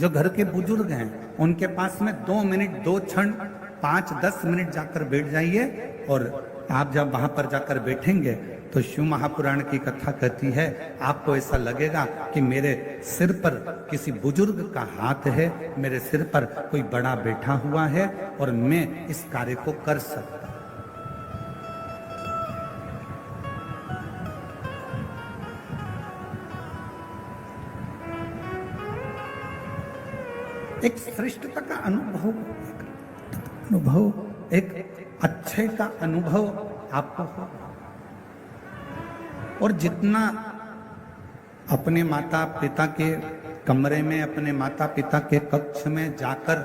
जो घर के बुजुर्ग हैं उनके पास में 2 मिनट 2 क्षण 5-10 मिनट जाकर बैठ जाइए, और आप जब वहां पर जाकर बैठेंगे तो शिव महापुराण की कथा कहती है, आपको ऐसा लगेगा कि मेरे सिर पर किसी बुजुर्ग का हाथ है, मेरे सिर पर कोई बड़ा बैठा हुआ है और मैं इस कार्य को कर सकता। एक श्रेष्ठता का अनुभव, एक अच्छे का अनुभव आपको हो। और जितना अपने माता पिता के कमरे में, अपने माता पिता के कक्ष में जाकर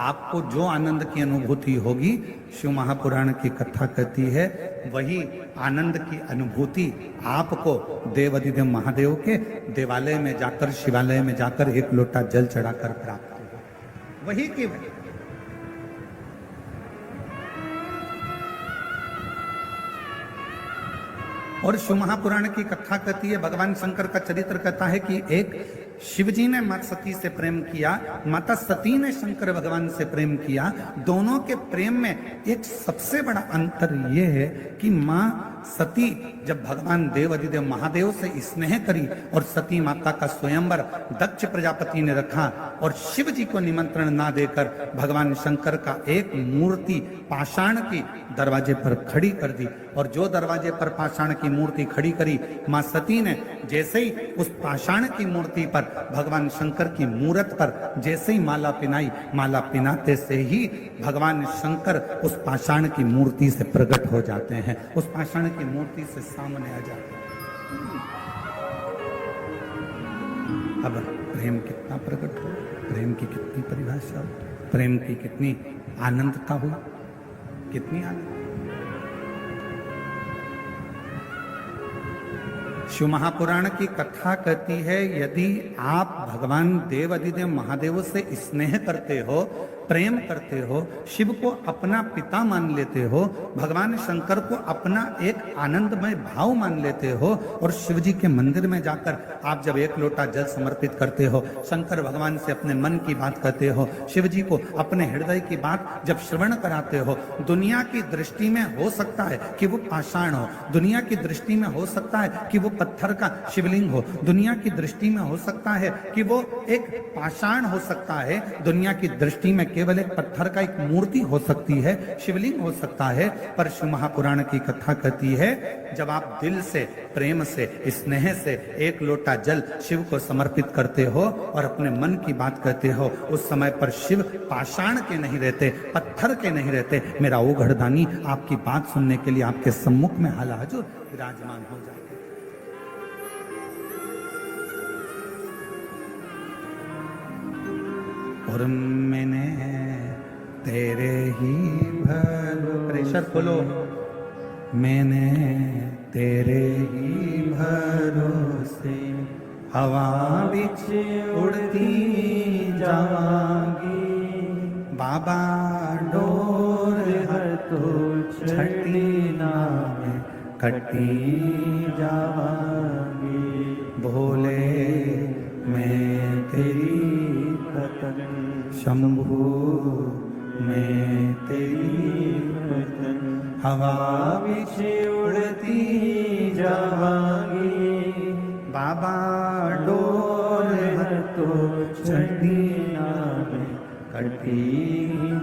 आपको जो आनंद की अनुभूति होगी, शिव महापुराण की कथा कहती है, वही आनंद की अनुभूति आपको देवाधिदेव महादेव के देवालय में जाकर, शिवालय में जाकर एक लोटा जल चढ़ाकर प्राप्त होगा। वही की वही। और शिव महापुराण की कथा कहती है, भगवान शंकर का चरित्र कहता है कि एक शिवजी ने माता सती से प्रेम किया, माता सती ने शंकर भगवान से प्रेम किया। दोनों के प्रेम में एक सबसे बड़ा अंतर यह है कि मां सती जब भगवान देवाधिदेव महादेव से स्नेह करी और सती माता का स्वयंवर दक्ष प्रजापति ने रखा और शिव जी को निमंत्रण ना देकर भगवान शंकर का एक मूर्ति पाषाण की दरवाजे पर खड़ी कर दी। और जो दरवाजे पर पाषाण की मूर्ति खड़ी करी, मां सती ने जैसे ही उस पाषाण की मूर्ति पर भगवान शंकर की मूर्त पर जैसे ही माला पिनाई, माला पिनाते से ही भगवान शंकर उस पाषाण की मूर्ति से प्रकट हो जाते हैं, उस पाषाण की मूर्ति से सामने आ जाते हैं। अब प्रेम कितना प्रकट हो, प्रेम की कितनी परिभाषा हो, प्रेम की कितनी आनंदता हो, कितनी आनंद। शिव महापुराण की कथा कहती है, यदि आप भगवान देवाधिदेव महादेव से स्नेह करते हो, प्रेम करते हो, शिव को अपना पिता मान लेते हो, भगवान शंकर को अपना एक आनंदमय भाव मान लेते हो, और शिव जी के मंदिर में जाकर आप जब एक लोटा जल समर्पित करते हो, शंकर भगवान से अपने मन की बात कहते हो, शिव जी को अपने हृदय की बात जब श्रवण कराते हो, दुनिया की दृष्टि में हो सकता है कि वो पाषाण हो, दुनिया की दृष्टि में हो सकता है कि वो पत्थर का शिवलिंग हो, दुनिया की दृष्टि में हो सकता है कि वो एक पाषाण हो सकता है, दुनिया की दृष्टि में केवल एक पत्थर का एक मूर्ति हो सकती है, शिवलिंग हो सकता है, पर शिव महापुराण की कथा कहती है, जब आप दिल से, प्रेम से, स्नेह से एक लोटा जल शिव को समर्पित करते हो और अपने मन की बात कहते हो, उस समय पर शिव पाषाण के नहीं रहते, पत्थर के नहीं रहते, मेरा ओ घड़दानी आपकी बात सुनने के लिए आपके सम्मुख में हाल हाजुर विराजमान हो जाते। और मैंने तेरे ही प्रेशर खोलो, मैंने तेरे ही भरोसे हवा बिच उड़ती जावांगी, बाबा डोर हर तो छठी नाम कटी जावांगी, भोले मैं तेरी शंभू मैं तेरी हवा बिच उड़ती जावांगी, बाबा डोर हर तो छठी नाम कटी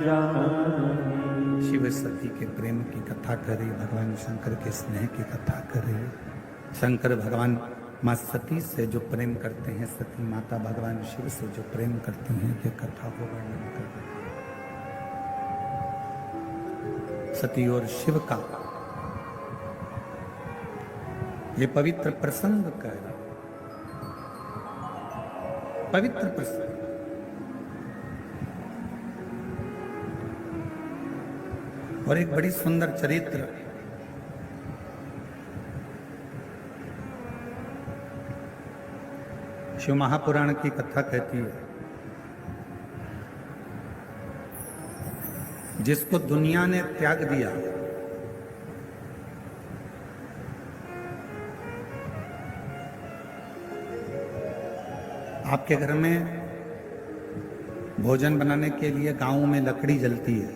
जावांगी। शिव सती के प्रेम की कथा करे, भगवान शंकर के स्नेह की कथा करे। शंकर भगवान माँ सती से जो प्रेम करते हैं, सती माता भगवान शिव से जो प्रेम करती हैं, ये कथा को वर्णन कर रहे हैं। सती और शिव का ये पवित्र प्रसंग का पवित्र प्रसंग, और एक बड़ी सुंदर चरित्र शिव महापुराण की कथा कहती है, जिसको दुनिया ने त्याग दिया, आपके घर में भोजन बनाने के लिए गांव में लकड़ी जलती है,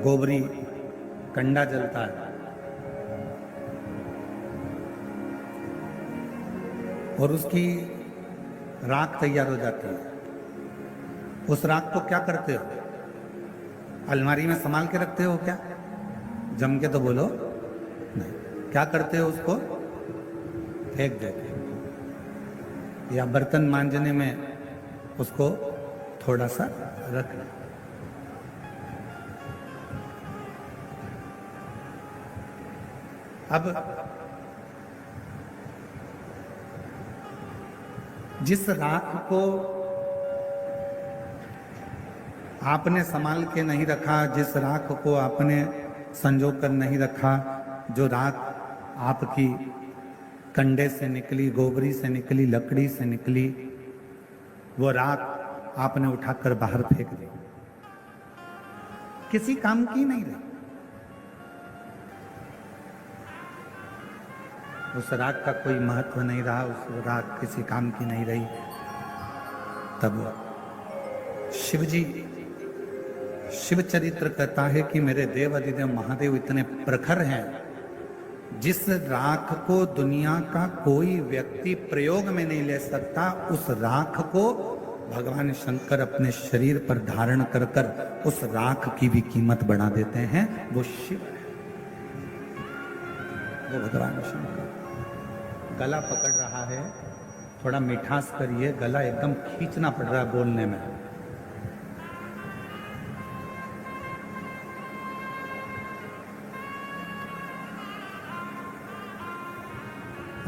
गोबरी कंडा जलता है, और उसकी राख तैयार हो जाती है। उस राख को क्या करते हो? अलमारी में संभाल के रखते हो क्या? जम के तो बोलो नहीं। क्या करते हो? उसको फेंक देते हो, या बर्तन मांजने में उसको थोड़ा सा रख। अब जिस राख को आपने संभाल के नहीं रखा, जिस राख को आपने संजो कर नहीं रखा, जो राख आपकी कंडे से निकली, गोबरी से निकली, लकड़ी से निकली, वो राख आपने उठाकर बाहर फेंक दी, किसी काम की नहीं रही। उस राख का कोई महत्व नहीं रहा, उस राख किसी काम की नहीं रही। तब शिवजी, शिव चरित्र कहता है कि मेरे देव अधिदेव महादेव इतने प्रखर हैं, जिस राख को दुनिया का कोई व्यक्ति प्रयोग में नहीं ले सकता, उस राख को भगवान शंकर अपने शरीर पर धारण कर कर उस राख की भी कीमत बढ़ा देते हैं। वो शिव है, वो भगवान शंकर। गला पकड़ रहा है, थोड़ा मिठास करिए, गला एकदम खींचना पड़ रहा है बोलने में।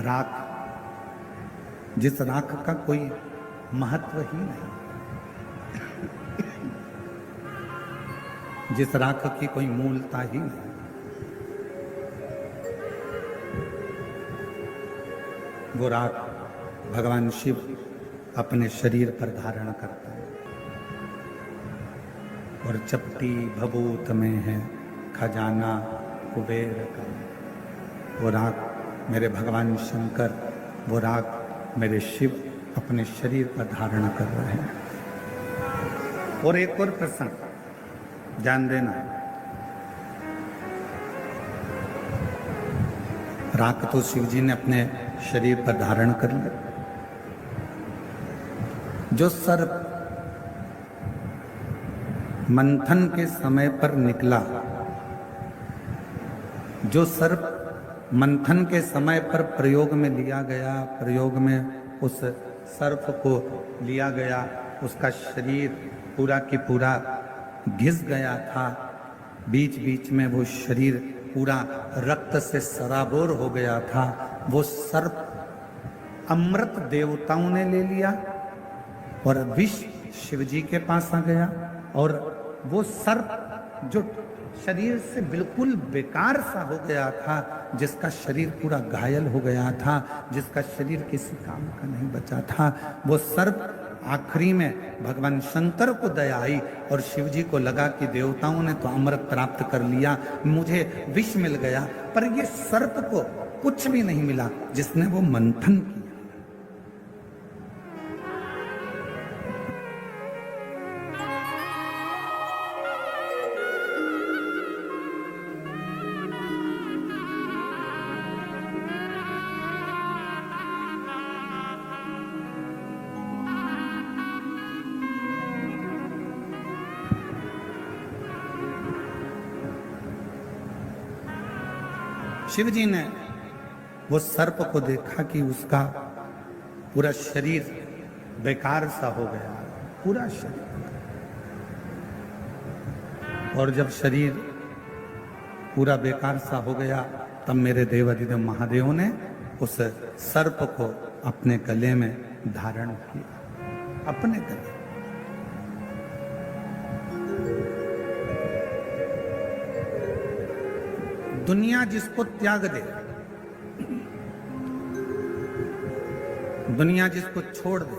राख, जिस राख का कोई महत्व ही नहीं, जिस राख की कोई मूलता ही नहीं, वो राख भगवान शिव अपने शरीर पर धारण करता है। और चपटी भभूत में है खजाना कुबेर का, वो राख मेरे भगवान शंकर, वो राख मेरे शिव अपने शरीर पर धारण कर रहे हैं। और एक और प्रसंग ध्यान देना, राख तो शिव जी ने अपने शरीर पर धारण कर लिया। जो सर्प मंथन के समय पर निकला, जो सर्प मंथन के समय पर प्रयोग में लिया गया, प्रयोग में उस सर्प को लिया गया, उसका शरीर पूरा की पूरा घिस गया था, बीच बीच में वो शरीर पूरा रक्त से सराबोर हो गया था। वो सर्प अमृत देवताओं ने ले लिया और विष शिवजी के पास आ गया, और वो सर्प जो शरीर से बिल्कुल बेकार सा हो गया था, जिसका शरीर पूरा घायल हो गया था, जिसका शरीर किसी काम का नहीं बचा था, वो सर्प आखिरी में भगवान शंकर को दया आई और शिवजी को लगा कि देवताओं ने तो अमृत प्राप्त कर लिया, मुझे विष मिल गया। पर ये सर्प को कुछ भी नहीं मिला जिसने वो मंथन किया। शिव जी ने वो सर्प को देखा कि उसका पूरा शरीर बेकार सा हो गया, पूरा शरीर। और जब शरीर पूरा बेकार सा हो गया, तब मेरे देवाधिदेव महादेव ने उस सर्प को अपने गले में धारण किया, अपने गले। दुनिया जिसको त्याग दे, दुनिया जिसको छोड़ दे,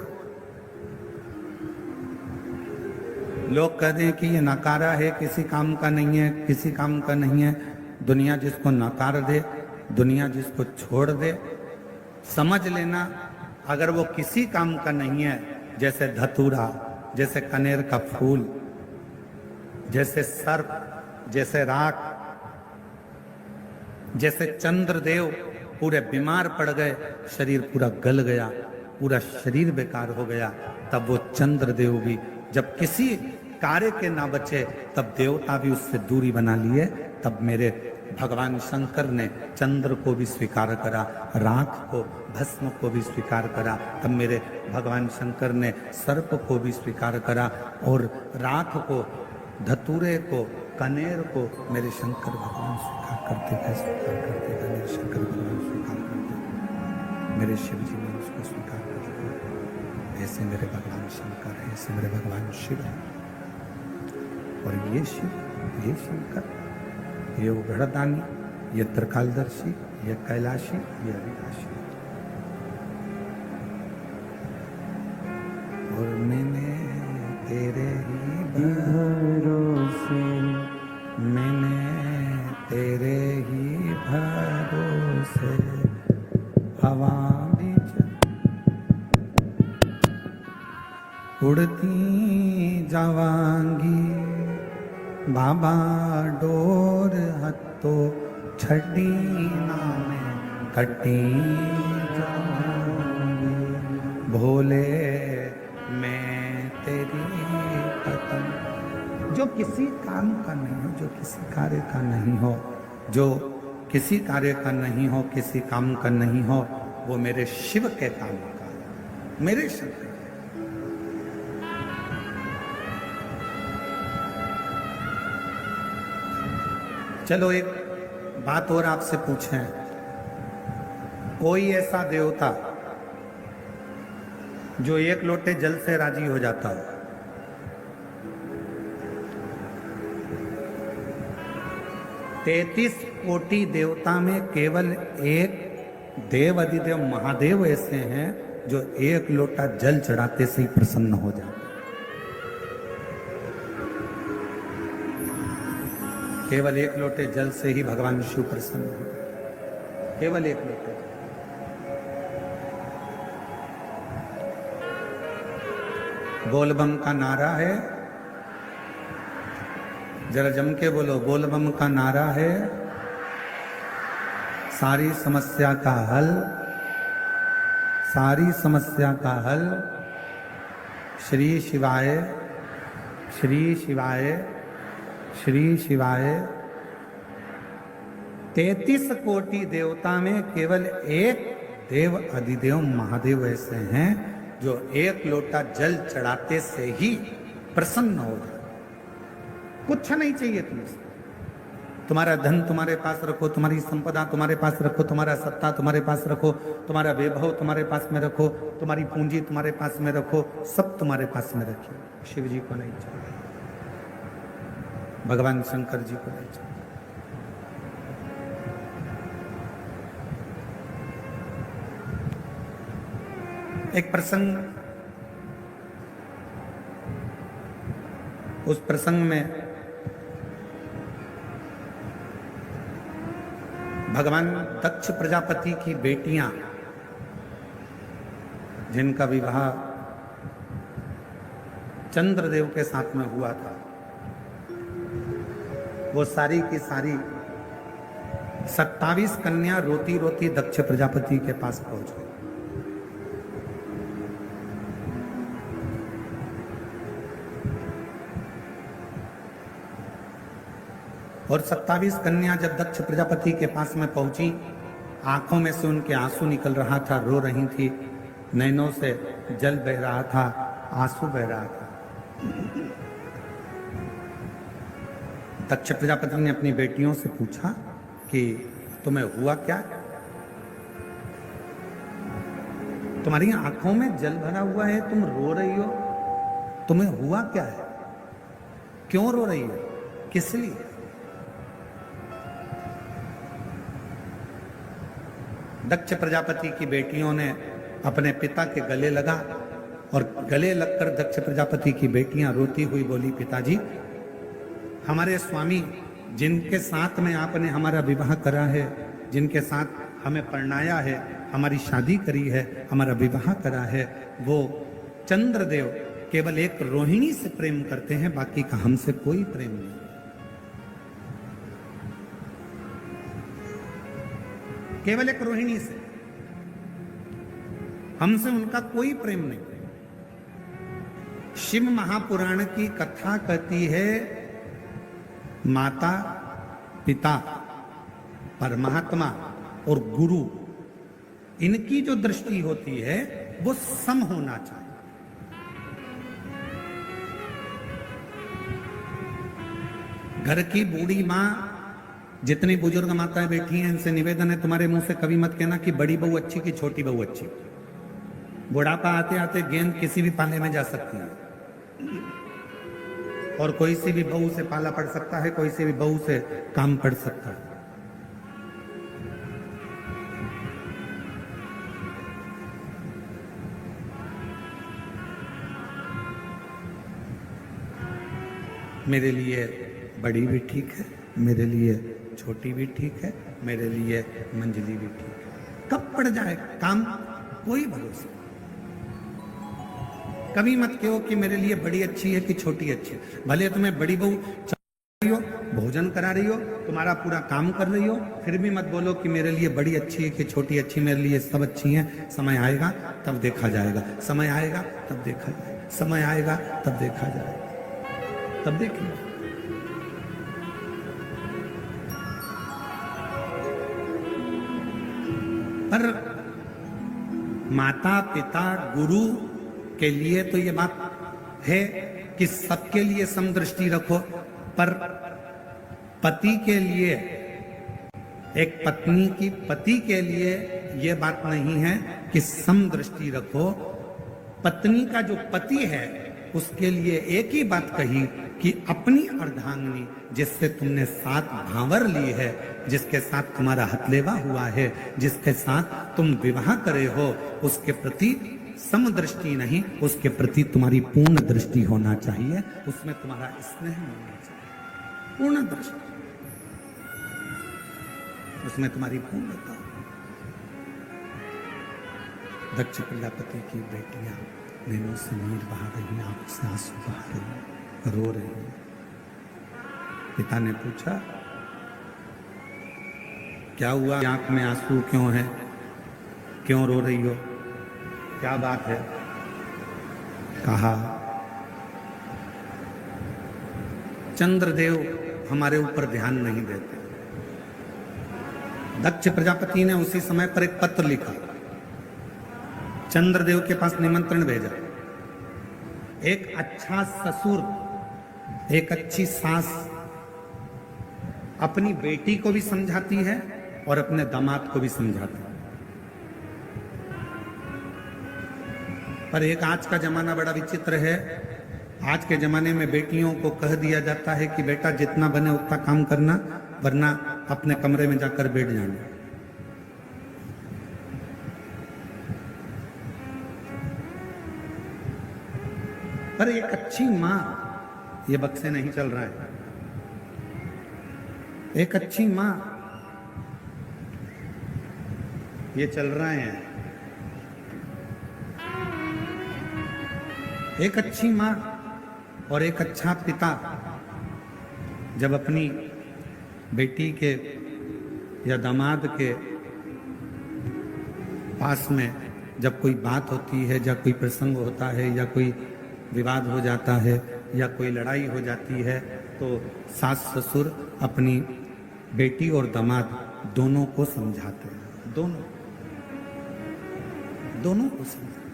लोग कहते हैं कि ये नकारा है, किसी काम का नहीं है, किसी काम का नहीं है। दुनिया जिसको नकार दे, दुनिया जिसको छोड़ दे, समझ लेना अगर वो किसी काम का नहीं है जैसे धतूरा, जैसे कनेर का फूल, जैसे सर्प, जैसे राख, जैसे चंद्रदेव पूरे बीमार पड़ गए, शरीर पूरा गल गया, पूरा शरीर बेकार हो गया, तब वो चंद्रदेव भी जब किसी कार्य के ना बचे, तब देवता भी उससे दूरी बना लिए। तब मेरे भगवान शंकर ने चंद्र को भी स्वीकार करा, राख को, भस्म को भी स्वीकार करा। तब मेरे भगवान शंकर ने सर्प को भी स्वीकार करा, और राख को, धतूरे को, कनेर को मेरे शंकर भगवान स्वीकार करते गए, स्वीकार करते गए। मेरे शंकर भगवान स्वीकार करते, मेरे शिव जी ने उसको स्वीकार कर लिया। ऐसे मेरे भगवान शंकर है, ऐसे मेरे भगवान शिव है। और ये शिव, ये शंकर, ये उघड़दानी, ये त्रिकालदर्शी, ये कैलाशी, ये अविनाशी। और मैंने तेरे ही भरोसे, मैंने तेरे ही भरोसे हवा बीच उड़ती जावांगी, बाबा डोर हत्तो छड़ी नामे कटी जाऊंगी। भोले मैं तेरी कसम। जो किसी काम का नहीं हो, जो किसी कार्य का नहीं हो, जो किसी कार्य का नहीं हो, किसी काम का नहीं हो, वो मेरे शिव के काम का है, मेरे शिव के। चलो एक बात और आपसे पूछें, कोई ऐसा देवता जो एक लोटे जल से राजी हो जाता हो? तैतीस कोटि देवता में केवल एक देव अधिदेव महादेव ऐसे हैं जो एक लोटा जल चढ़ाते से ही प्रसन्न हो जाते। केवल एक लोटे जल से ही भगवान शिव प्रसन्न हो, केवल एक लोटे। बोलबम का नारा है, जरा जम के बोलो, बोलबम का नारा है, सारी समस्या का हल, सारी समस्या का हल श्री शिवाय, श्री शिवाय, श्री शिवाय। 33 कोटि देवता में केवल एक देव अधिदेव महादेव ऐसे हैं जो एक लोटा जल चढ़ाते से ही प्रसन्न हो जाए। कुछ नहीं चाहिए तुमसे, तुम्हारा धन तुम्हारे पास रखो, तुम्हारी संपदा तुम्हारे पास रखो, तुम्हारा सत्ता तुम्हारे पास रखो, तुम्हारा वैभव तुम्हारे पास में रखो, तुम्हारी पूंजी तुम्हारे पास में रखो, सब तुम्हारे पास में रखिए। शिव जी को नहीं चाहिए, भगवान शंकर जी को नहीं चाहिए। एक प्रसंग, उस प्रसंग में भगवान दक्ष प्रजापति की बेटियां, जिनका विवाह चंद्रदेव के साथ में हुआ था, वो सारी की सारी 27 कन्या रोती रोती दक्ष प्रजापति के पास पहुंच गई। और 27 कन्या जब दक्ष प्रजापति के पास में पहुंची, आंखों में से उनके आंसू निकल रहा था, रो रही थी, नैनों से जल बह रहा था, आंसू बह रहा था। दक्ष प्रजापति ने अपनी बेटियों से पूछा कि तुम्हें हुआ क्या, तुम्हारी आंखों में जल भरा हुआ है, तुम रो रही हो, तुम्हें हुआ क्या है, क्यों रो रही हो, किस लिए? दक्ष प्रजापति की बेटियों ने अपने पिता के गले लगा, और गले लगकर दक्ष प्रजापति की बेटियां रोती हुई बोली, पिताजी, हमारे स्वामी जिनके साथ में आपने हमारा विवाह करा है, जिनके साथ हमें परणाया है, हमारी शादी करी है, हमारा विवाह करा है, वो चंद्रदेव केवल एक रोहिणी से प्रेम करते हैं, बाकी का हमसे कोई प्रेम नहीं। केवल एक रोहिणी से, हमसे उनका कोई प्रेम नहीं। शिव महापुराण की कथा कहती है माता, पिता, परमात्मा और गुरु, इनकी जो दृष्टि होती है वो सम होना चाहिए। घर की बूढ़ी माँ, जितनी बुजुर्ग माताएं बैठी हैं, इनसे निवेदन है तुम्हारे मुंह से कभी मत कहना कि बड़ी बहू अच्छी कि छोटी बहू अच्छी। बुढ़ापा आते आते गेंद किसी भी पाले में जा सकती है और कोई सी भी बहू से पाला पड़ सकता है, कोई सी भी बहू से काम पड़ सकता है। मेरे लिए बड़ी भी ठीक है, मेरे लिए छोटी भी ठीक है, मेरे लिए मंजली भी ठीक है। कब पड़ जाए काम कोई भरोसा। कभी मत कहो कि मेरे लिए बड़ी अच्छी है कि छोटी अच्छी है। भले तुम्हें बड़ी बहू रही हो, भोजन करा रही हो, तुम्हारा पूरा काम कर रही हो, फिर भी मत बोलो कि मेरे लिए बड़ी अच्छी है कि छोटी अच्छी। मेरे लिए सब अच्छी हैं। समय आएगा तब देखा जाएगा, समय आएगा तब देखा जाएगा, समय आएगा तब देखा जाएगा, तब देखेंगे। पर माता, पिता, गुरु के लिए तो ये बात है कि सबके लिए समदृष्टि रखो, पर पति के लिए, एक पत्नी की पति के लिए ये बात नहीं है कि समदृष्टि रखो। पत्नी का जो पति है उसके लिए एक ही बात कही कि अपनी अर्धांगिनी, जिससे तुमने साथ भांवर ली है, जिसके साथ तुम्हारा हथलेवा हुआ है, जिसके साथ तुम विवाह करे हो, उसके प्रति समदृष्टि नहीं, उसके प्रति तुम्हारी पूर्ण दृष्टि होना चाहिए, उसमें तुम्हारा स्नेह होना चाहिए, पूर्ण दृष्टि, उसमें तुम्हारी पूर्णता। दक्ष प्रजापति की बेटियां नैनों से नीर बहा रही, आंखों से आंसू बहा रही, रो रही। पिता ने पूछा क्या हुआ, आंख में आंसू क्यों है, क्यों रो रही हो, क्या बात है? कहा चंद्रदेव हमारे ऊपर ध्यान नहीं देते। दक्ष प्रजापति ने उसी समय पर एक पत्र लिखा, चंद्रदेव के पास निमंत्रण भेजा। एक अच्छा ससुर, एक अच्छी सास अपनी बेटी को भी समझाती है और अपने दामाद को भी समझाती है। पर एक आज का जमाना बड़ा विचित्र है। आज के जमाने में बेटियों को कह दिया जाता है कि बेटा जितना बने उतना काम करना, वरना अपने कमरे में जाकर बैठ जाना। पर एक अच्छी मां, ये बक्से नहीं चल रहा है, एक अच्छी मां ये चल रहे हैं। एक अच्छी मां और एक अच्छा पिता जब अपनी बेटी के या दामाद के पास में जब कोई बात होती है, या कोई प्रसंग होता है, या कोई विवाद हो जाता है, या कोई लड़ाई हो जाती है, तो सास ससुर अपनी बेटी और दामाद दोनों को समझाते हैं, दोनों को समझाते।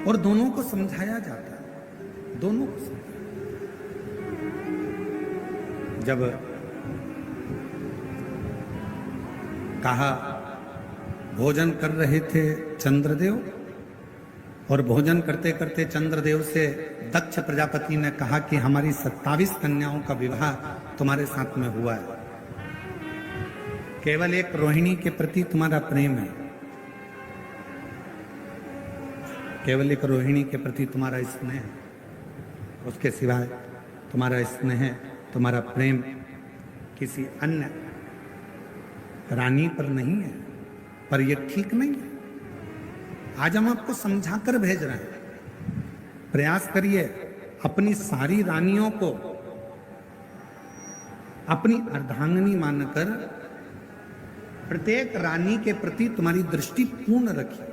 और दोनों को समझाया जाता है, दोनों को समझाया। जब कहा भोजन कर रहे थे चंद्रदेव, और भोजन करते करते चंद्रदेव से दक्ष प्रजापति ने कहा कि हमारी 27 कन्याओं का विवाह तुम्हारे साथ में हुआ है, केवल एक रोहिणी के प्रति तुम्हारा प्रेम है, केवल एक रोहिणी के प्रति तुम्हारा स्नेह, उसके सिवाय तुम्हारा स्नेह, तुम्हारा प्रेम किसी अन्य रानी पर नहीं है। पर यह ठीक नहीं है। आज हम आपको समझा कर भेज रहे हैं। प्रयास करिए अपनी सारी रानियों को अपनी अर्धांगिनी मानकर प्रत्येक रानी के प्रति तुम्हारी दृष्टि पूर्ण रखिए,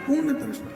पूर्ण दृष्टि।